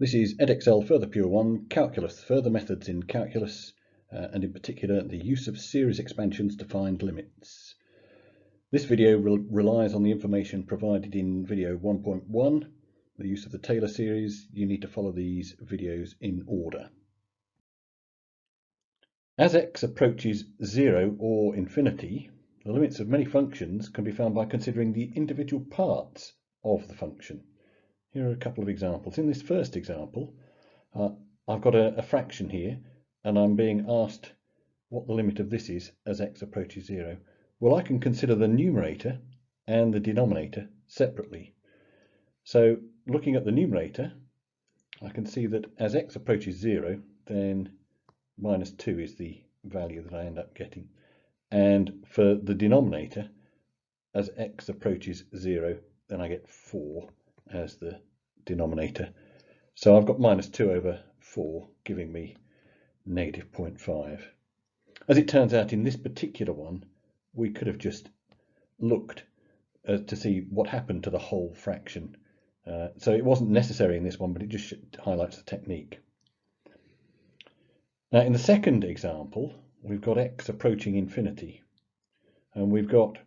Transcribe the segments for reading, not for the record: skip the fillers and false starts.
This is Edexcel Further Pure 1 Calculus, further methods in calculus, and in particular the use of series expansions to find limits. This video relies on the information provided in video 1.1, the use of the Taylor series. You need to follow these videos in order. As x approaches 0 or infinity, the limits of many functions can be found by considering the individual parts of the function. Here are a couple of examples. In this first example, I've got a fraction here, and I'm being asked what the limit of this is as x approaches 0. Well, I can consider the numerator and the denominator separately. So looking at the numerator, I can see that as x approaches 0, then minus 2 is the value that I end up getting. And for the denominator, as x approaches 0, then I get 4 as the denominator. So I've got minus 2 over 4, giving me negative 0.5. As it turns out, in this particular one, we could have just looked to see what happened to the whole fraction. So it wasn't necessary in this one, but it just highlights the technique. Now, in the second example, we've got x approaching infinity, and we've got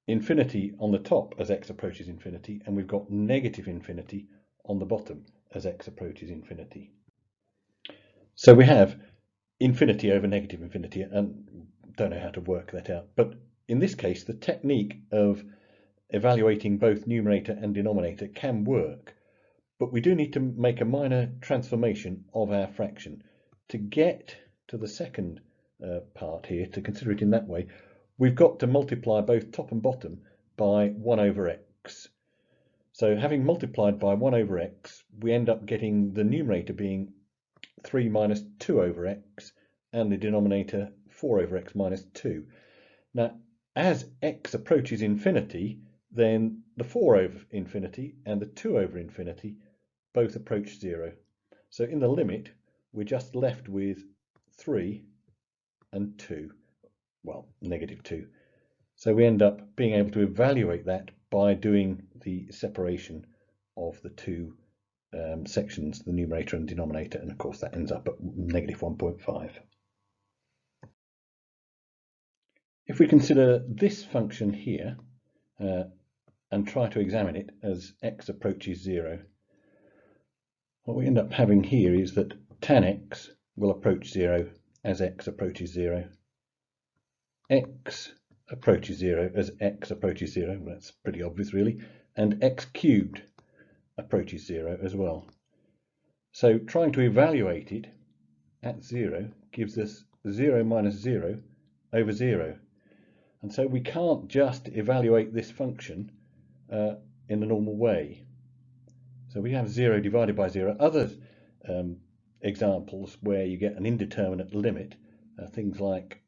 infinity on the top as x approaches infinity, and we've got negative infinity on the bottom as x approaches infinity. So we have infinity over negative infinity, and don't know how to work that out. But in this case, the technique of evaluating both numerator and denominator can work, but we do need to make a minor transformation of our fraction. To get to the second part here, to consider it in that way, we've got to multiply both top and bottom by 1 over x. So having multiplied by 1 over x, we end up getting the numerator being 3 minus 2 over x, and the denominator 4 over x minus 2. Now, as x approaches infinity, then the 4 over infinity and the 2 over infinity both approach 0. So in the limit, we're just left with 3 and 2. Well, negative 2. So we end up being able to evaluate that by doing the separation of the two sections, the numerator and denominator, and of course that ends up at negative 1.5. If we consider this function here and try to examine it as x approaches 0, what we end up having here is that tan x will approach 0 as x approaches 0. X approaches 0 as x approaches 0, well, that's pretty obvious really, and x cubed approaches 0 as well. So trying to evaluate it at 0 gives us 0 minus 0 over 0. And so we can't just evaluate this function in the normal way. So we have 0 divided by 0. Other examples where you get an indeterminate limit, things like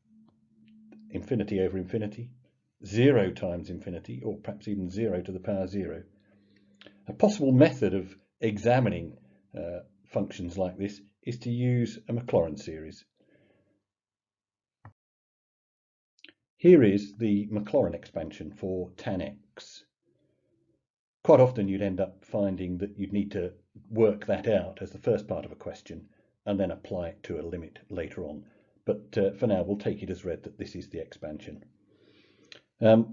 infinity over infinity, 0 times infinity, or perhaps even 0 to the power 0. A possible method of examining functions like this is to use a Maclaurin series. Here is the Maclaurin expansion for tan x. Quite often you'd end up finding that you'd need to work that out as the first part of a question and then apply it to a limit later on. But for now, we'll take it as read that this is the expansion. So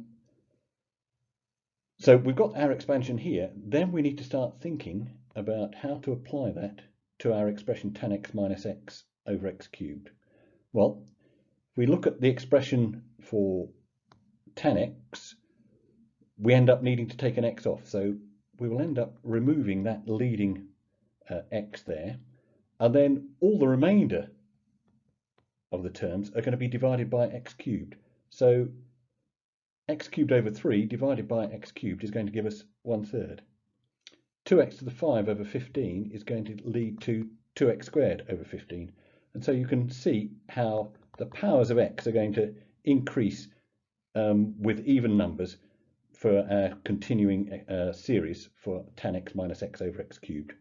we've got our expansion here. Then we need to start thinking about how to apply that to our expression tan x minus x over x cubed. Well, if we look at the expression for tan x, we end up needing to take an x off. So we will end up removing that leading x there, and then all the remainder of the terms are going to be divided by x cubed. So x cubed over 3 divided by x cubed is going to give us 1/3. 2x to the 5 over 15 is going to lead to 2x squared over 15. And so you can see how the powers of x are going to increase with even numbers for our continuing series for tan x minus x over x cubed.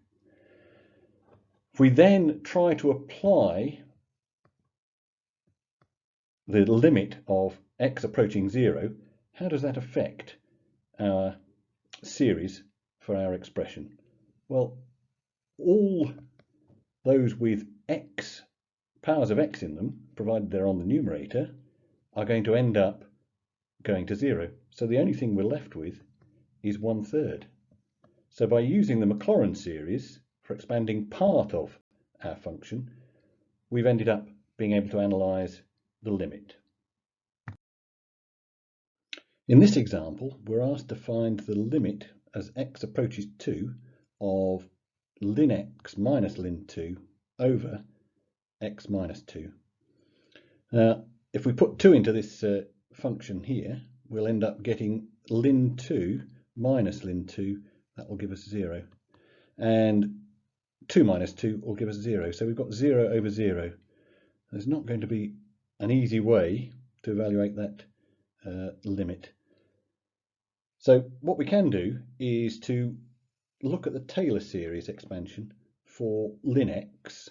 If we then try to apply the limit of x approaching 0, how does that affect our series for our expression? Well, all those with x, powers of x in them, provided they're on the numerator, are going to end up going to 0. So the only thing we're left with is 1/3. So by using the Maclaurin series for expanding part of our function, we've ended up being able to analyse the limit. In this example, we're asked to find the limit as x approaches 2 of ln x minus ln 2 over x minus 2. Now, if we put 2 into this function here, we'll end up getting ln 2 minus ln 2, that will give us 0. And 2 minus 2 will give us 0. So we've got 0 over 0. There's not going to be an easy way to evaluate that limit. So what we can do is to look at the Taylor series expansion for ln x.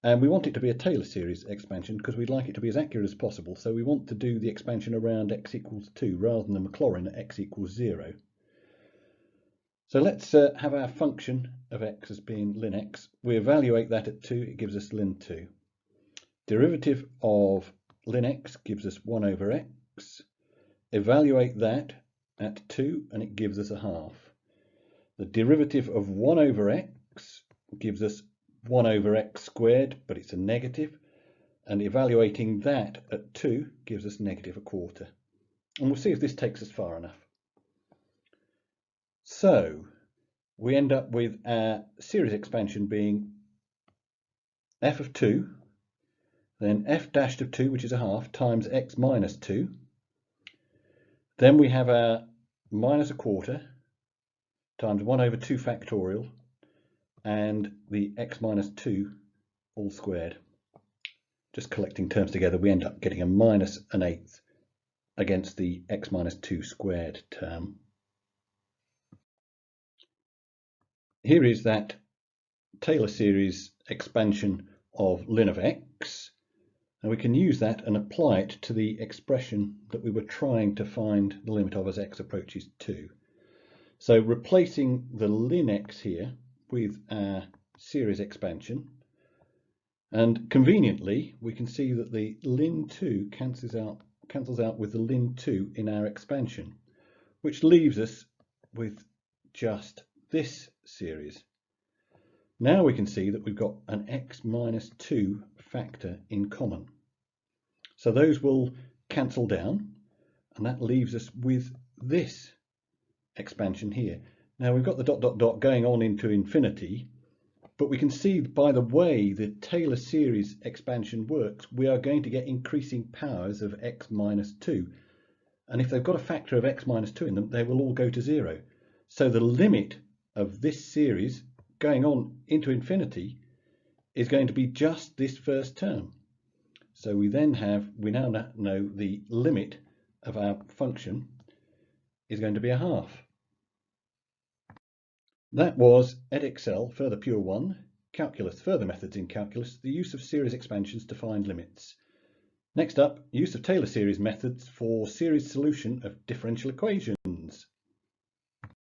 And we want it to be a Taylor series expansion because we'd like it to be as accurate as possible. So we want to do the expansion around x equals 2 rather than the Maclaurin at x equals 0. So let's have our function of x as being ln x. We evaluate that at 2, it gives us ln 2. Derivative of ln x gives us 1 over x. Evaluate that at 2 and it gives us a half. The derivative of 1 over x gives us 1 over x squared, but it's a negative, and evaluating that at 2 gives us negative a quarter. And we'll see if this takes us far enough. So we end up with our series expansion being f of 2, then f dashed of 2, which is a half, times x minus 2. Then we have our minus a quarter times 1 over 2 factorial and the x minus 2 all squared. Just collecting terms together, we end up getting a minus an eighth against the x minus 2 squared term. Here is that Taylor series expansion of ln of x, and we can use that and apply it to the expression that we were trying to find the limit of as x approaches 2. So replacing the ln x here with our series expansion, and conveniently we can see that the ln 2 cancels out with the ln 2 in our expansion, which leaves us with just this series. Now we can see that we've got an x minus 2 factor in common. So those will cancel down, and that leaves us with this expansion here. Now we've got the dot dot dot going on into infinity, but we can see by the way the Taylor series expansion works, we are going to get increasing powers of x minus 2. And if they've got a factor of x minus 2 in them, they will all go to 0. So the limit of this series going on into infinity is going to be just this first term. So we now know the limit of our function is going to be a half. That was Edexcel Further Pure 1, Calculus, Further Methods in Calculus, the use of series expansions to find limits. Next up, use of Taylor series methods for series solution of differential equations.